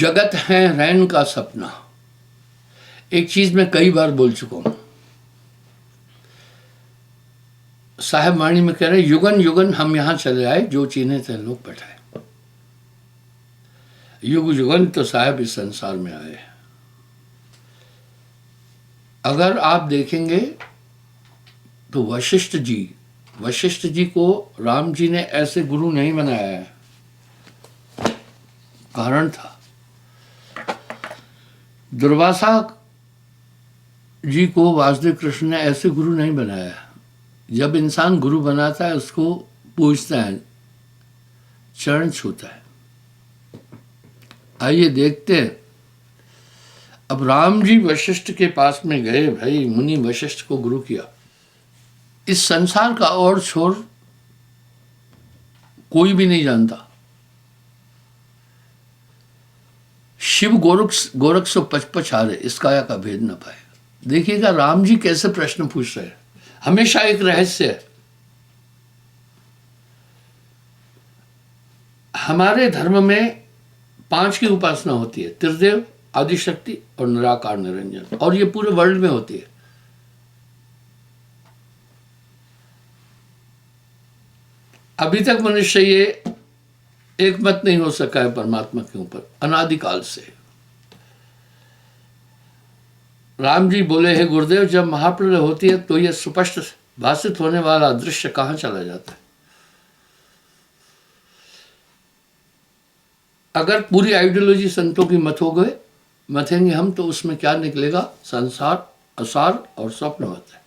जगत है रैन का सपना। एक चीज मैं कई बार बोल चुका हूं। साहब वाणी में कह रहे युगन युगन हम यहां चले आए, जो चीन्हे थे लोग बैठाए। युग युगन तो साहब इस संसार में आए। अगर आप देखेंगे तो वशिष्ठ जी को राम जी ने ऐसे गुरु नहीं बनाया है। कारण था, दुर्वासा जी को वासुदेव कृष्ण ने ऐसे गुरु नहीं बनाया। जब इंसान गुरु बनाता है उसको पूछता है, चरण छूता है। आइए देखते हैं। अब राम जी वशिष्ठ के पास में गए, भाई मुनि वशिष्ठ को गुरु किया। इस संसार का और छोर कोई भी नहीं जानता। शिव गोरख सो पचपच हारे, इस काया का भेद न पाए। देखिएगा राम जी कैसे प्रश्न पूछ रहे हैं। हमेशा एक रहस्य है। हमारे धर्म में 5 की उपासना होती है, त्रिदेव, आदिशक्ति और निराकार निरंजन, और ये पूरे वर्ल्ड में होती है। अभी तक मनुष्य ये एक मत नहीं हो सका है परमात्मा के ऊपर, अनादिकाल से। राम जी बोले, हे गुरुदेव, जब महाप्रलय होती है तो यह सुस्पष्ट भाषित होने वाला दृश्य कहां चला जाता है? अगर पूरी आइडियोलॉजी संतों की मथेंगे हम तो उसमें क्या निकलेगा? संसार असार और स्वप्न होता है।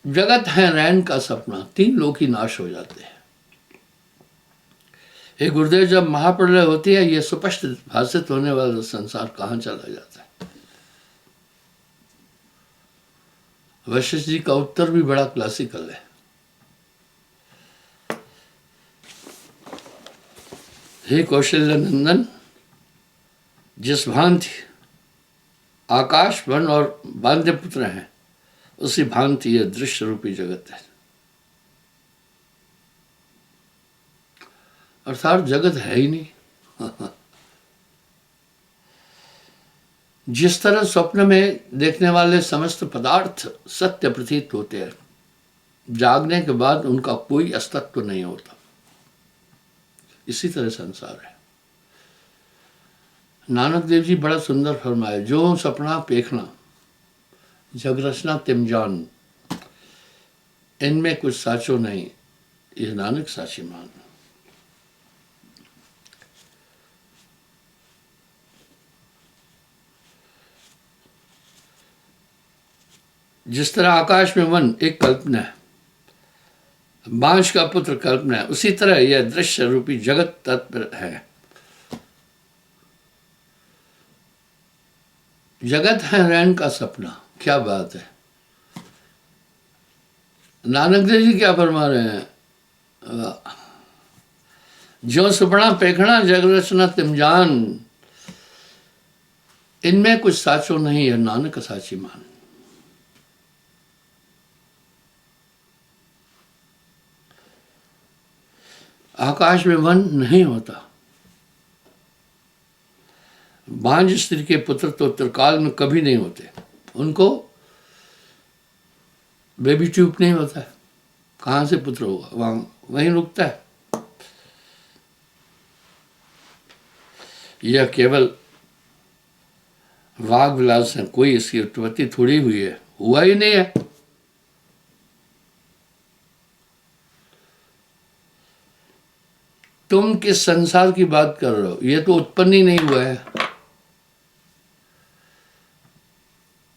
जगत है रैन का सपना, 3 लोक ही नाश हो जाते हैं। हे गुरुदेव, जब महाप्रलय होती है यह सुस्पष्ट भाषित होने वाला संसार कहां चला जाता है? वशिष्ठ जी का उत्तर भी बड़ा क्लासिकल है। हे कौशल्य नंदन, जिस भांति आकाश वन और बांध्य पुत्र हैं, उसी भांति यह दृश्य रूपी जगत है। अर्थात जगत है ही नहीं। जिस तरह स्वप्न में देखने वाले समस्त पदार्थ सत्य प्रतीत होते हैं, जागने के बाद उनका कोई अस्तित्व नहीं होता, इसी तरह संसार है। नानक देव जी बड़ा सुंदर फरमाए, जो सपना पेखना जग रचना तिम जान, इनमें कुछ साचो नहीं, ये नानक साची मान। जिस तरह आकाश में वन एक कल्पना है, बांझ का पुत्र कल्पना है, उसी तरह यह दृश्य रूपी जगत तत्व है। जगत है रैन का सपना। क्या बात है! नानक देव जी क्या फरमा रहे हैं? जो सुपना पेखना जग रचना तिम जान, इनमें कुछ साचो नहीं है, नानक साची मान। आकाश में वन नहीं होता। बांझ स्त्री के पुत्र तो त्रिकाल में कभी नहीं होते, उनको बेबी ट्यूब नहीं होता है, कहां से पुत्र होगा? वहीं रुकता है। यह केवल वाग विलास है, कोई इसकी उत्पत्ति थोड़ी हुई है, हुआ ही नहीं है। तुम किस संसार की बात कर रहे हो? यह तो उत्पन्न ही नहीं हुआ है।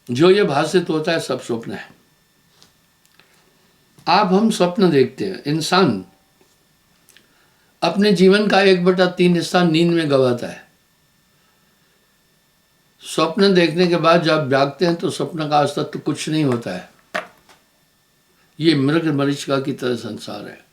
जो ये भाषित होता है सब स्वप्न है। आप हम स्वप्न देखते हैं। इंसान अपने जीवन का 1/3 हिस्सा नींद में गवाता है। स्वप्न देखने के बाद जब जागते हैं तो स्वप्न का अस्तित्व कुछ नहीं होता है। ये मृग मरीचिका की तरह संसार है।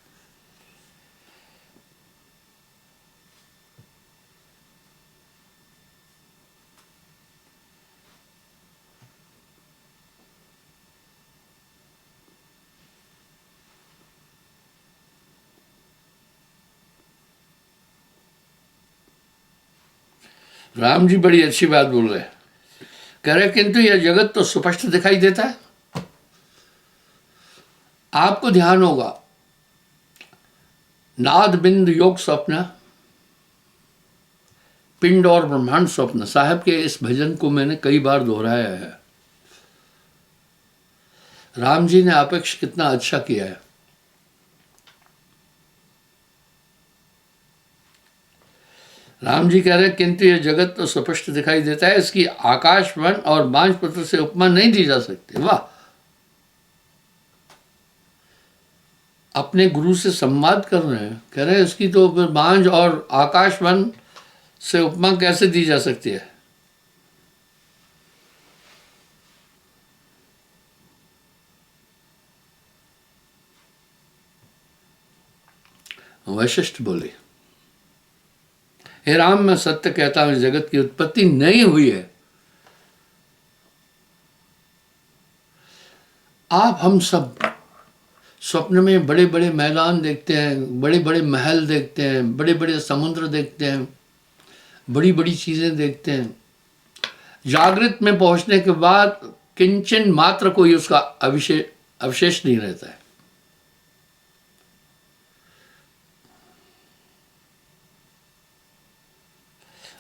राम जी बड़ी अच्छी बात बोल रहे हैं। कह रहे किंतु यह जगत तो स्पष्ट दिखाई देता है। आपको ध्यान होगा, नाद बिंद योग स्वप्न, पिंड और ब्रह्मांड स्वप्न, साहब के इस भजन को मैंने कई बार दोहराया है। राम जी ने अपेक्ष कितना अच्छा किया है। राम जी कह रहे किंतु यह जगत तो स्पष्ट दिखाई देता है, इसकी आकाश वन और बांझ पुत्र से उपमा नहीं दी जा सकती। वाह, अपने गुरु से संवाद कर रहे हैं, कह रहे हैं इसकी तो फिर बांझ और आकाश वन से उपमा कैसे दी जा सकती है। वशिष्ठ बोले, हे राम, मैं सत्य कहता हूं, जगत की उत्पत्ति नहीं हुई है। आप हम सब स्वप्न में बड़े बड़े मैदान देखते हैं, बड़े बड़े महल देखते हैं, बड़े बड़े समुद्र देखते हैं, बड़ी बड़ी चीजें देखते हैं। जागृत में पहुंचने के बाद किंचन मात्र कोई उसका अवशेष नहीं रहता है।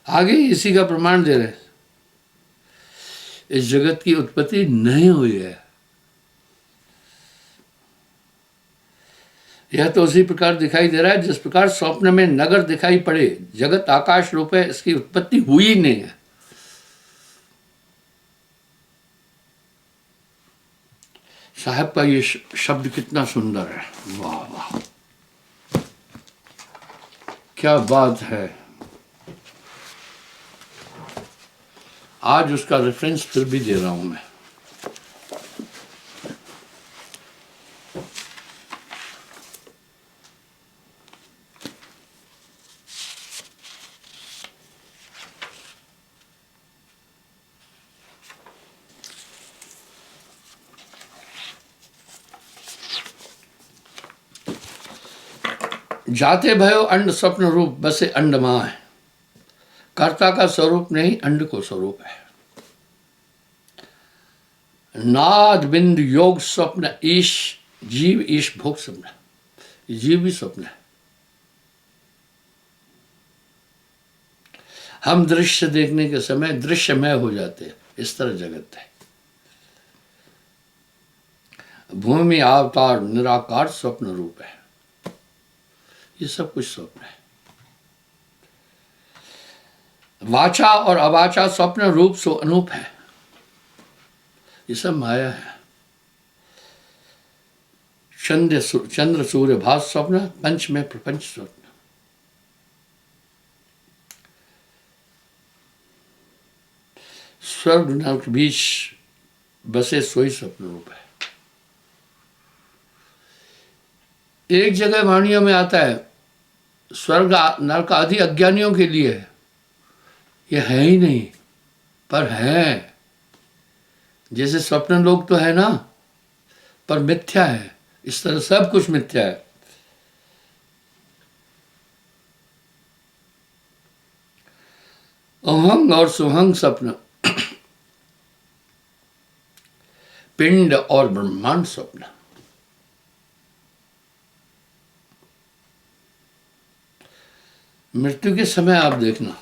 आगे इसी का प्रमाण दे रहे हैं, इस जगत की उत्पत्ति नहीं हुई है। यह तो उसी प्रकार दिखाई दे रहा है जिस प्रकार स्वप्न में नगर दिखाई पड़े। जगत आकाश रूप है, इसकी उत्पत्ति हुई ही नहीं है। साहब का ये शब्द कितना सुंदर है। वाह वाह, क्या बात है। आज उसका रेफरेंस फिर भी दे रहा हूं मैं। जाते भयो अंड स्वप्न रूप, बसे अंड मां है। कर्ता का स्वरूप नहीं, अंड को स्वरूप है। नाद बिंद योग स्वप्न, ईश जीव, ईश भोग स्वप्न, जीव भी स्वप्न है। हम दृश्य देखने के समय दृश्यमय हो जाते हैं, इस तरह जगत है। भूमि अवतार निराकार स्वप्न रूप है। ये सब कुछ स्वप्न है। वाचा और अवाचा स्वप्न रूप सो अनूप है। ये सब माया है। चंद्र सूर्य भास स्वप्न, पंच में प्रपंच स्वप्न। स्वर्ग नरक बीच बसे सोई स्वप्न रूप है। एक जगह वाणियों में आता है, स्वर्ग नरक आदि अज्ञानियों के लिए है, ये है ही नहीं, पर है। जैसे स्वप्न लोग तो है ना, पर मिथ्या है। इस तरह सब कुछ मिथ्या है। अहंग और सुहंग स्वप्न, पिंड और ब्रह्मांड स्वप्न। मृत्यु के समय आप देखना,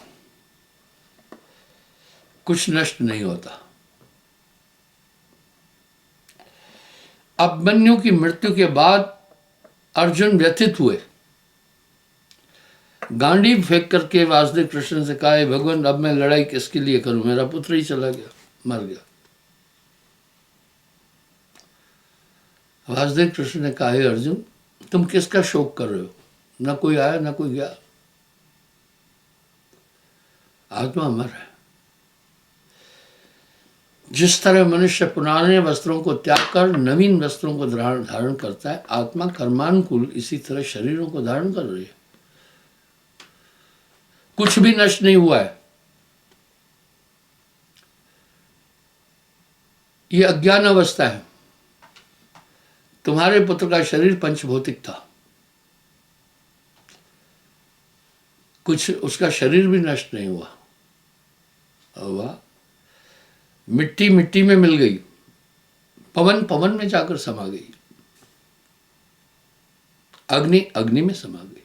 कुछ नष्ट नहीं होता। अभिमन्यु की मृत्यु के बाद अर्जुन व्यथित हुए। गांडीव फेंक करके वासुदेव कृष्ण से कहा, भगवान अब मैं लड़ाई किसके लिए करूं, मेरा पुत्र ही चला गया, मर गया। वासुदेव कृष्ण ने कहा, अर्जुन तुम किसका शोक कर रहे हो, ना कोई आया ना कोई गया, आत्मा अमर है। जिस तरह मनुष्य पुराने वस्त्रों को त्याग कर नवीन वस्त्रों को धारण करता है, आत्मा कर्मानुकूल इसी तरह शरीरों को धारण कर रही है। कुछ भी नष्ट नहीं हुआ है। ये अज्ञान अवस्था है। तुम्हारे पुत्र का शरीर पंचभौतिक था, कुछ उसका शरीर भी नष्ट नहीं हुआ। वाह, मिट्टी मिट्टी में मिल गई, पवन पवन में जाकर समा गई, अग्नि अग्नि में समा गई,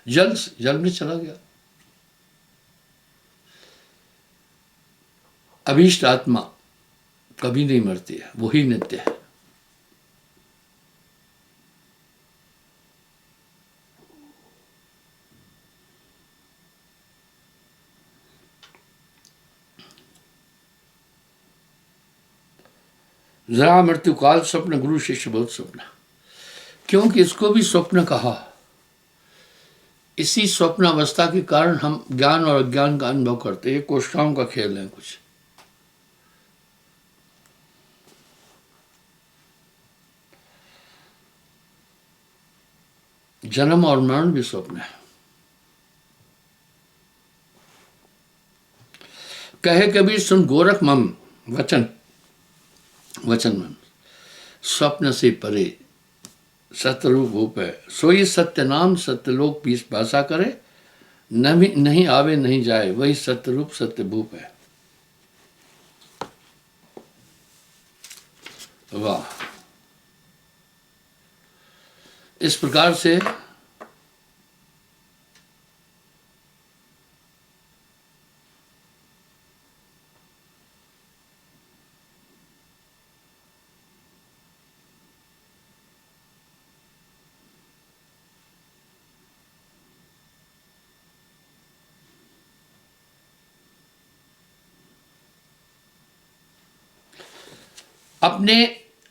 जल जल में चला गया। अभीष्ट आत्मा कभी नहीं मरती है, वही नित्य है। जरा मृत्यु काल स्वप्न, गुरु शिष्य बहुत स्वप्न, क्योंकि इसको भी स्वप्न कहा। इसी स्वप्न अवस्था के कारण हम ज्ञान और अज्ञान का अनुभव करते हैं। ये कोशिकाओं का खेल है कुछ। जन्म और मरण भी स्वप्न है। कहे कबीर सुन गोरख मम वचन, वचन मम स्वप्न से परे सत्यरूप भूप है, सोई सत्य नाम सत्यलोक पीस भाषा करे, नहीं आवे नहीं जाए, वही सत्यरूप सत्य भूप है। वाह, इस प्रकार से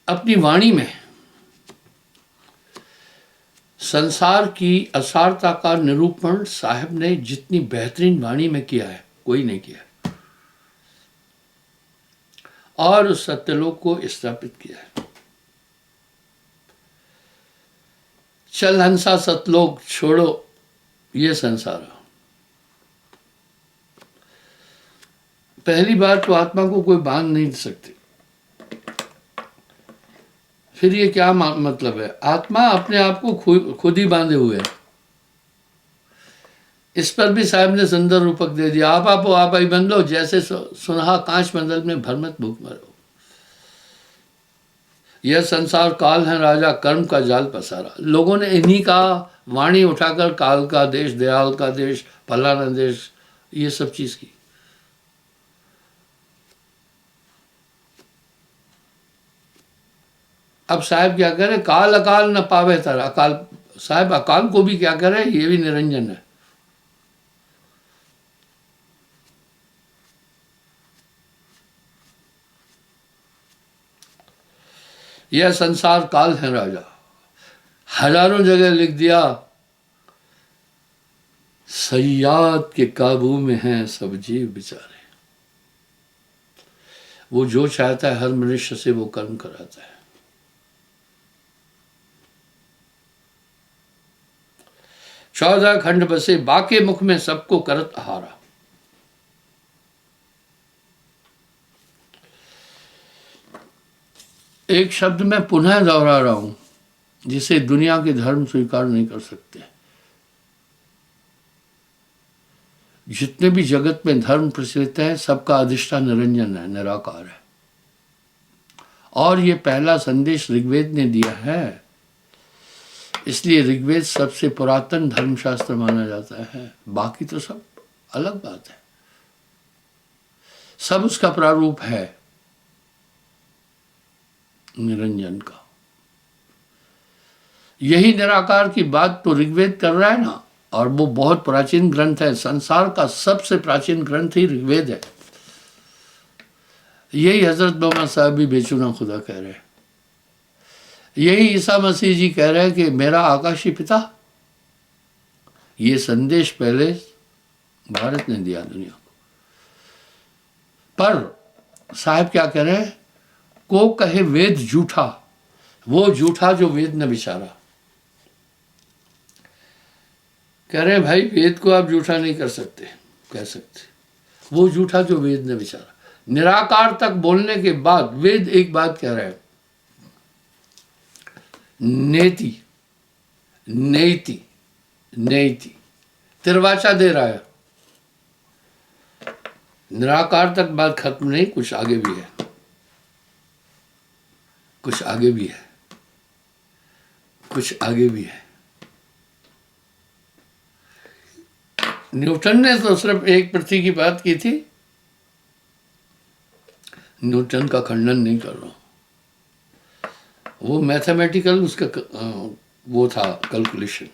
अपनी वाणी में संसार की असारता का निरूपण साहब ने जितनी बेहतरीन वाणी में किया है, कोई नहीं किया, और उस सत्यलोक को स्थापित किया है। चल हंसा सतलोक छोड़ो ये संसार। पहली बात तो आत्मा को कोई बांध नहीं सकती। फिर ये क्या मतलब है? आत्मा अपने आप को खुद ही बांधे हुए है। इस पर भी साहब ने सुंदर रूपक दे दिया। आप ही बन लो, जैसे सुनहा कांच मंडल में भरमत भूख मरो। यह संसार काल है राजा, कर्म का जाल पसारा। लोगों ने इन्हीं का वाणी उठाकर काल का देश, दयाल का देश, फलाना देश, ये सब चीज की। अब साहब क्या करे? काल अकाल न पावे तर। अकाल, साहब अकाल को भी क्या करे? ये भी निरंजन है। यह संसार काल है राजा। हजारों जगह लिख दिया, सयाद के काबू में हैं सब जीव बेचारे। वो जो चाहता है हर मनुष्य से वो कर्म कराता है। चौदह खंड बसे बाके मुख में सबको करत आहारा। एक शब्द मैं पुनः दोहरा रहा हूं, जिसे दुनिया के धर्म स्वीकार नहीं कर सकते। जितने भी जगत में धर्म प्रचलित है, सबका अधिष्ठान निरंजन है, निराकार है। और ये पहला संदेश ऋग्वेद ने दिया है, इसलिए ऋग्वेद सबसे पुरातन धर्मशास्त्र माना जाता है। बाकी तो सब अलग बात है, सब उसका प्रारूप है निरंजन का। यही निराकार की बात तो ऋग्वेद कर रहा है ना, और वो बहुत प्राचीन ग्रंथ है। संसार का सबसे प्राचीन ग्रंथ ही ऋग्वेद है। यही हजरत मोहम्मद साहब भी बेचुना खुदा कह रहे हैं। यही ईसा मसीह जी कह रहे हैं कि मेरा आकाशी पिता। ये संदेश पहले भारत ने दिया दुनिया को। पर साहब क्या कह रहे हैं? को कहे वेद झूठा, वो झूठा जो वेद ने विचारा। कह रहे हैं भाई वेद को आप झूठा नहीं कर सकते, कह सकते, वो झूठा जो वेद ने विचारा। निराकार तक बोलने के बाद वेद एक बात कह रहा है, नेति नेति नेति, तिरवाचा दे रहा है। निराकार तक बात खत्म नहीं, कुछ आगे भी है, कुछ आगे भी है, कुछ आगे भी है। न्यूटन ने तो सिर्फ एक पृथ्वी की बात की थी, न्यूटन का खंडन नहीं कर रहा हूं, वो मैथमेटिकल उसका वो था कैलकुलेशन।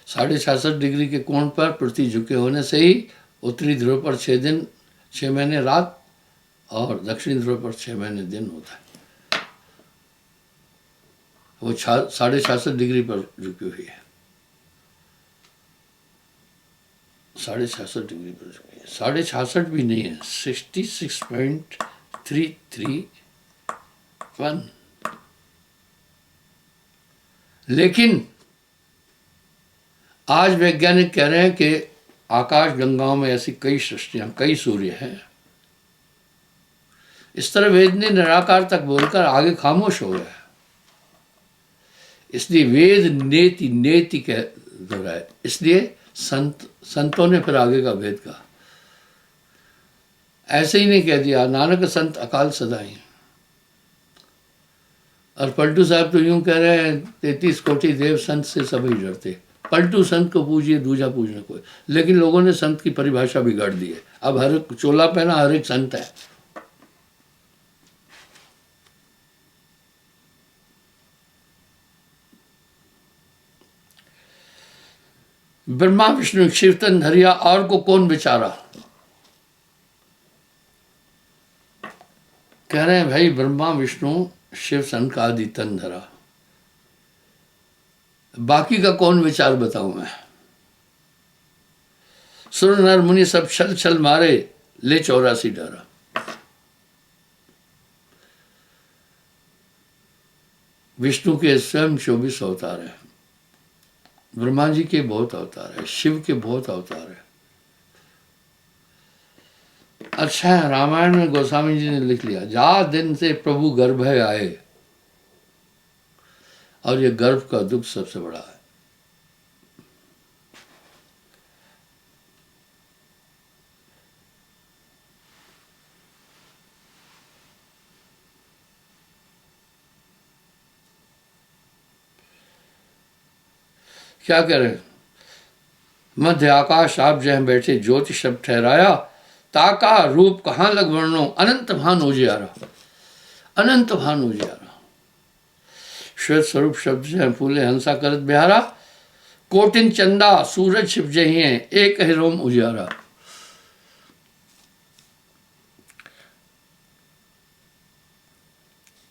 66.5 डिग्री के कोण पर पृथ्वी झुके होने से ही उत्तरी ध्रुव पर 6 दिन 6 महीने रात और दक्षिणी ध्रुव पर 6 महीने दिन होता है। वो 66.5 डिग्री पर झुकी हुई है, 66.5 डिग्री पर झुकी है। 66.5 भी नहीं है, 66.331। लेकिन आज वैज्ञानिक कह रहे हैं कि आकाश गंगाओं में ऐसी कई सृष्टियां, कई सूर्य हैं। इस तरह वेद ने निराकार तक बोलकर आगे खामोश हो गया, इसलिए वेद नेति नेति कह दोहराए, इसलिए संतों ने फिर आगे का भेद कहा। ऐसे ही नहीं कह दिया नानक संत अकाल सदाई। और पलटू साहब तो यूं कह रहे हैं 33 कोटि देव संत से सभी डरते। पलटू संत को पूजिए, दूजा पूजने को। लेकिन लोगों ने संत की परिभाषा बिगाड़ दी है। अब हर एक चोला पहना हर एक संत है। ब्रह्मा विष्णु शिव तन धरिया और को कौन बेचारा। कह रहे हैं भाई ब्रह्मा विष्णु शिव सन का आदि तन धरा, बाकी का कौन विचार बताऊं मैं। सुर नर मुनि सब छल छल मारे, ले 84 डारा। विष्णु के स्वयं 24 अवतार है, ब्रह्मा जी के बहुत अवतार है, शिव के बहुत अवतार है। अच्छा है, रामायण में गोस्वामी जी ने लिख लिया, जा दिन से प्रभु गर्भ आए, और ये गर्भ का दुख सबसे बड़ा है। क्या कह रहे हैं, मध्य आकाश आप जहाँ बैठे ज्योति शब्द ठहराया, ताका रूप कहाँ लग वर्णो, अनंत भान उजियारा, अनंत भान उजियारा। श्वेत स्वरूप शब्द से फूले हंसा करत बिहारा, कोटिन चंदा सूरज छिप जही हैं, एक ही रोम उजियारा।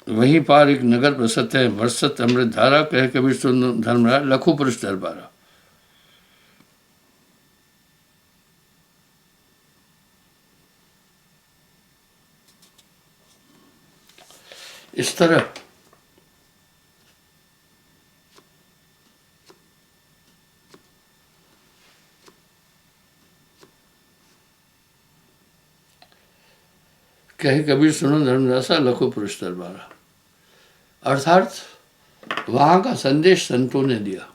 वहीं पार एक नगर बसत है, बरसत अमृत धारा, कह कबीर सुन धर्मराज लखों पुरुष दरबारा। इस तरह कहे कबीर सुनो धर्मदासा लखों पुरुष दरबारा। अर्थात वहां का संदेश संतों ने दिया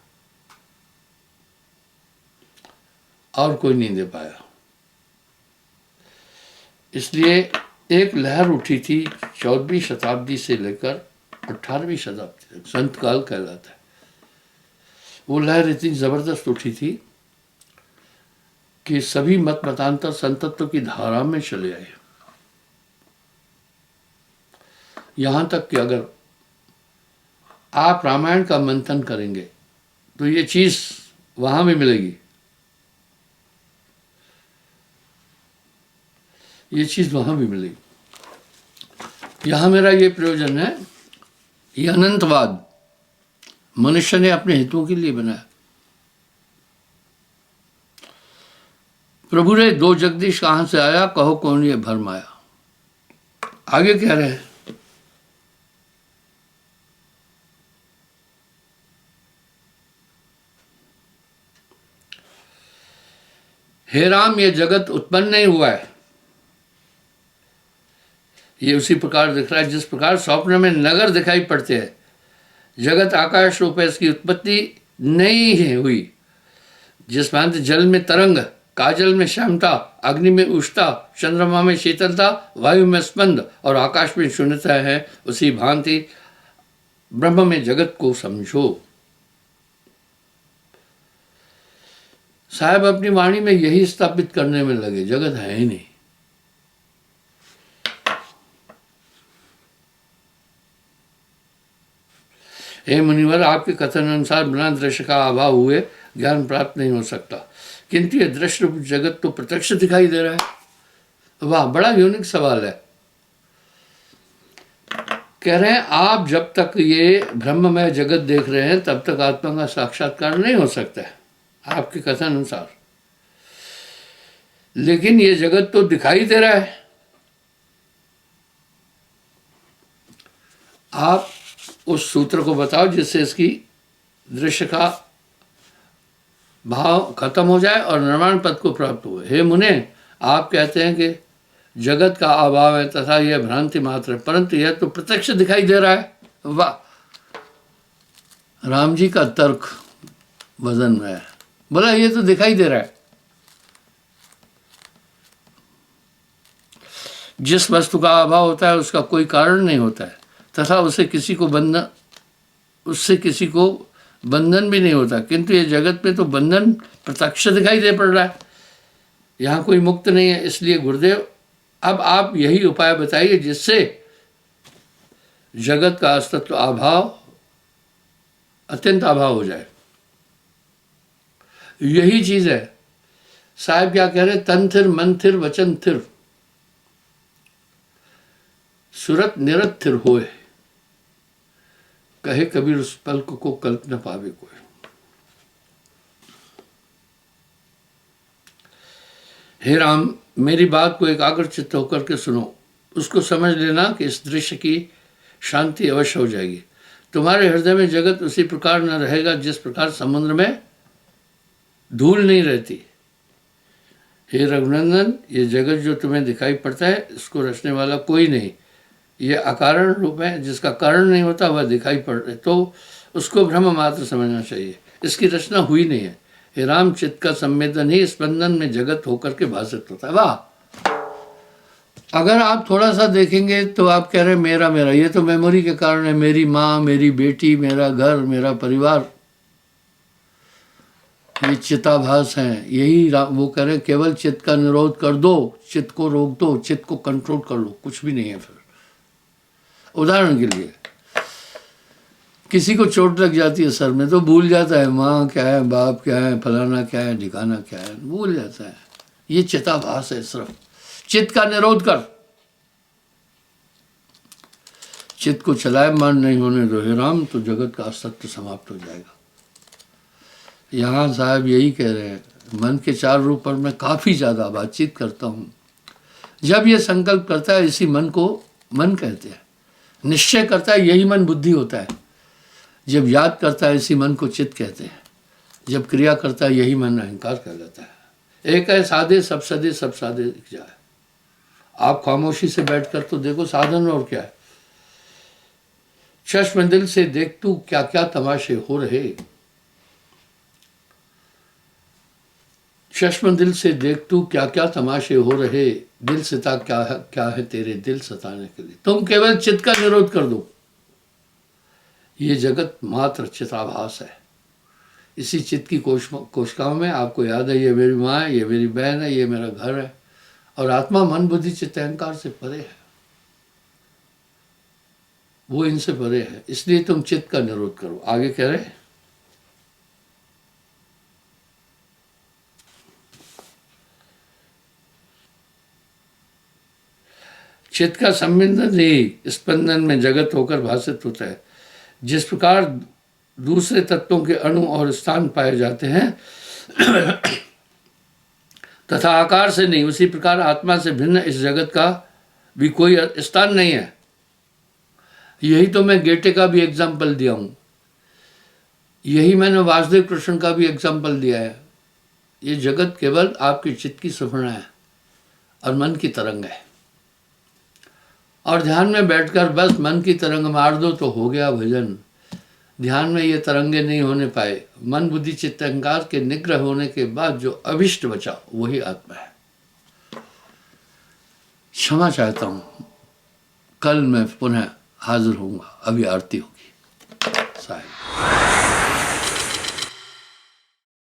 और कोई नहीं दे पाया। इसलिए एक लहर उठी थी 14वीं शताब्दी से लेकर 18वीं शताब्दी तक, संत काल कहलाता है। वो लहर इतनी जबरदस्त उठी थी कि सभी मत मतांतर संतत्व की धारा में चले आए। यहां तक कि अगर आप रामायण का मंथन करेंगे तो ये चीज वहां भी मिलेगी, ये चीज वहां भी मिलेगी। यहां मेरा ये प्रयोजन है, ये अनंतवाद मनुष्य ने अपने हितों के लिए बनाया। प्रभु रे दो जगदीश कहां से आया, कहो कौन ये भरम आया। आगे कह रहे हैं, हे राम ये जगत उत्पन्न नहीं हुआ है। ये उसी प्रकार दिख रहा है जिस प्रकार स्वप्न में नगर दिखाई पड़ते हैं। जगत आकाश रूप है, इसकी उत्पत्ति नहीं है हुई। जिस भांति जल में तरंग काजल में श्यामता, अग्नि में उष्णता, चंद्रमा में शीतलता, वायु में स्पंद और आकाश में शून्यता है, उसी भांति ब्रह्म में जगत को समझो। साहब अपनी वाणी में यही स्थापित करने में लगे, जगत है ही नहीं। हे मुनिवर, आपके कथन अनुसार बिना दृश्य का अभाव हुए ज्ञान प्राप्त नहीं हो सकता, किंतु ये दृश्य रूप जगत तो प्रत्यक्ष दिखाई दे रहा है। वाह, बड़ा यूनिक सवाल है। कह रहे हैं आप जब तक ये ब्रह्ममय जगत देख रहे हैं तब तक आत्मा का साक्षात्कार नहीं हो सकता है, आपके कथन अनुसार। लेकिन ये जगत तो दिखाई दे रहा है। आप उस सूत्र को बताओ जिससे इसकी दृश्य का भाव खत्म हो जाए और निर्वाण पद को प्राप्त हो। हे मुने, आप कहते हैं कि जगत का अभाव है तथा यह भ्रांति मात्र है, परंतु यह तो प्रत्यक्ष दिखाई दे रहा है। वाह, राम जी का तर्क वजन में है। बोला ये तो दिखाई दे रहा है। जिस वस्तु का अभाव होता है उसका कोई कारण नहीं होता है तथा उससे किसी को बंधन भी नहीं होता, किंतु ये जगत में तो बंधन प्रत्यक्ष दिखाई दे पड़ रहा है। यहाँ कोई मुक्त नहीं है। इसलिए गुरुदेव, अब आप यही उपाय बताइए जिससे जगत का अस्तित्व अत्यंत अभाव हो जाए। यही चीज है। साहब क्या कह रहे? तन थिर, मन थिर, वचन थिर, सुरत निरत थिर होए, कहे कबीर उस पल्क को कल्प न पावे कोई। हे राम, मेरी बात को एकाग्र चित्त होकर के सुनो, उसको समझ लेना कि इस दृश्य की शांति अवश्य हो जाएगी। तुम्हारे हृदय में जगत उसी प्रकार न रहेगा जिस प्रकार समुद्र में धूल नहीं रहती। हे रघुनंदन, ये जगत जो तुम्हें दिखाई पड़ता है इसको रचने वाला कोई नहीं, ये अकारण रूप है। जिसका कारण नहीं होता वह दिखाई पड़ रहा है तो उसको ब्रह्म मात्र समझना चाहिए। इसकी रचना हुई नहीं है। हे राम, चित्त का संवेदन ही स्पंदन में जगत होकर के भाषित होता है। वाह, अगर आप थोड़ा सा देखेंगे तो आप कह रहे हैं मेरा मेरा, ये तो मेमोरी के कारण है। मेरी माँ, मेरी बेटी, मेरा घर, मेरा परिवार, ये चिताभास हैं। यही वो कह रहे हैं केवल चित्त का निरोध कर दो, चित्त को रोक दो, चित्त को कंट्रोल कर लो, कुछ भी नहीं है। फिर उदाहरण के लिए किसी को चोट लग जाती है सर में तो भूल जाता है माँ क्या है, बाप क्या है, फलाना क्या है, ठिकाना क्या है, भूल जाता है। ये चिताभास है। सिर्फ चित्त का निरोध कर, चित्त को चलायमान नहीं होने दो हे राम, तो जगत का अस्तित्व समाप्त हो जाएगा। यहाँ साहब यही कह रहे हैं। मन के चार रूप पर मैं काफ़ी ज़्यादा बातचीत करता हूँ। जब ये संकल्प करता है इसी मन को मन कहते हैं। निश्चय करता है यही मन बुद्धि होता है। जब याद करता है इसी मन को चित्त कहते हैं। जब क्रिया करता है यही मन अहंकार कहलाता है। एक है साधे सब सदे, सब साधे दिख जाए। आप खामोशी से बैठकर तो देखो साधन और क्या है। चश्म दिल से देख तू क्या क्या तमाशे हो रहे, चश्म दिल से देख तू क्या क्या तमाशे हो रहे, दिल सता क्या है तेरे दिल सताने के लिए। तुम केवल चित्त का निरोध कर दो। ये जगत मात्र चिताभास है। इसी चित्त की कोशिकाओं में आपको याद है ये मेरी माँ है, ये मेरी बहन है, ये मेरा घर है। और आत्मा मन बुद्धि चित्त अहंकार से परे है, वो इनसे परे है। इसलिए तुम चित्त का निरोध करो। आगे कह रहे हैं चित्त का संबंधन ही स्पंदन में जगत होकर भाषित होता है। जिस प्रकार दूसरे तत्वों के अणु और स्थान पाए जाते हैं तथा आकार से नहीं, उसी प्रकार आत्मा से भिन्न इस जगत का भी कोई स्थान नहीं है। यही तो मैं गेटे का भी एग्जाम्पल दिया हूँ, यही मैंने वासुदेव कृष्ण का भी एग्जाम्पल दिया है। ये जगत केवल आपके चित्त की सुफना है और मन की तरंग है। और ध्यान में बैठकर बस मन की तरंग मार दो तो हो गया भजन। ध्यान में ये तरंगे नहीं होने पाए, मन बुद्धि चित्त अहंकार के निग्रह होने के बाद जो अभिष्ट बचा वही आत्मा है। क्षमा चाहता हूँ, कल मैं पुनः हाजिर होऊंगा, अभी आरती होगी। साहिब।